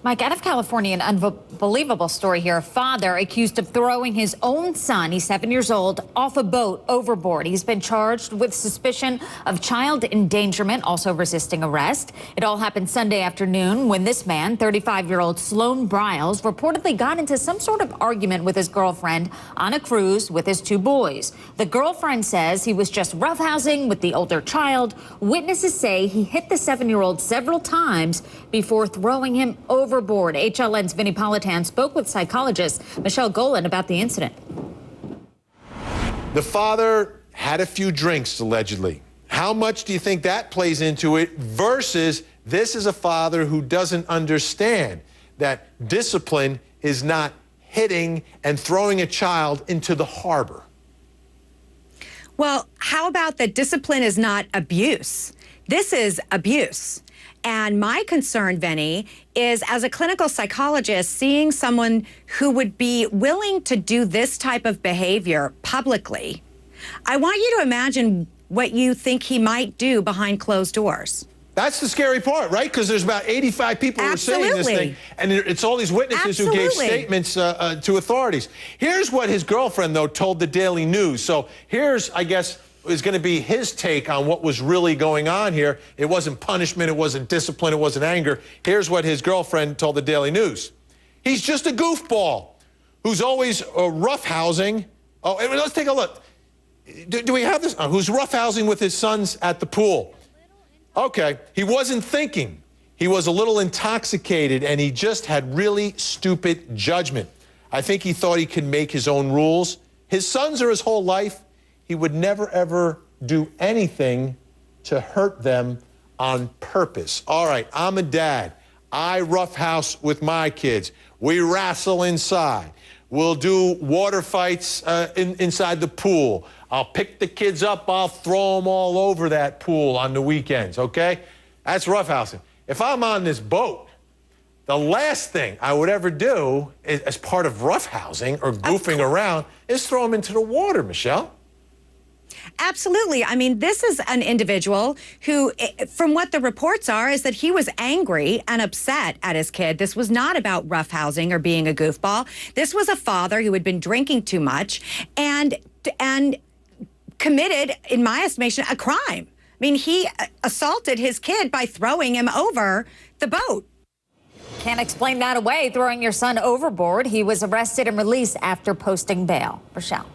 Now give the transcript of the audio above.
Mike, out of California, an unbelievable story here. A father accused of throwing his own son, he's 7 years old, off a boat overboard. He's been charged with suspicion of child endangerment, also resisting arrest. It all happened Sunday afternoon when this man, 35-year-old Sloan Briles, reportedly got into some sort of argument with his girlfriend on a cruise with his two boys. The girlfriend says he was just roughhousing with the older child. Witnesses say he hit the 7-year-old several times before throwing him overboard. HLN's Vinnie Politan spoke with psychologist Michelle Golland about the incident. The father had a few drinks, allegedly. How much do you think that plays into it versus this is a father who doesn't understand that discipline is not hitting and throwing a child into the harbor? Well, how about that discipline is not abuse? This is abuse. And my concern, Vinny, is as a clinical psychologist, seeing someone who would be willing to do this type of behavior publicly, I want you to imagine what you think he might do behind closed doors. That's the scary part, right? Because there's about 85 people who are saying this thing, and it's all these witnesses who gave statements to authorities. Here's what his girlfriend, though, told the Daily News. So here's, I guess, is going to be his take on what was really going on here. It wasn't punishment, it wasn't discipline, it wasn't anger. Here's what his girlfriend told the Daily News. He's just a goofball who's always roughhousing. Oh, let's take a look. Do we have this? Who's roughhousing with his sons at the pool? Okay, he wasn't thinking. He was a little intoxicated, and he just had really stupid judgment. I think he thought he could make his own rules. His sons are his whole life. He would never, ever do anything to hurt them on purpose. All right, I'm a dad. I roughhouse with my kids. We wrestle inside. We'll do water fights inside the pool. I'll pick the kids up. I'll throw them all over that pool on the weekends, okay? That's roughhousing. If I'm on this boat, the last thing I would ever do as part of roughhousing or goofing around is throw them into the water, Michelle. Absolutely. I mean, this is an individual who, from what the reports are, is that he was angry and upset at his kid. This was not about roughhousing or being a goofball. This was a father who had been drinking too much and committed, in my estimation, a crime. I mean, he assaulted his kid by throwing him over the boat. Can't explain that away, throwing your son overboard. He was arrested and released after posting bail. Rochelle.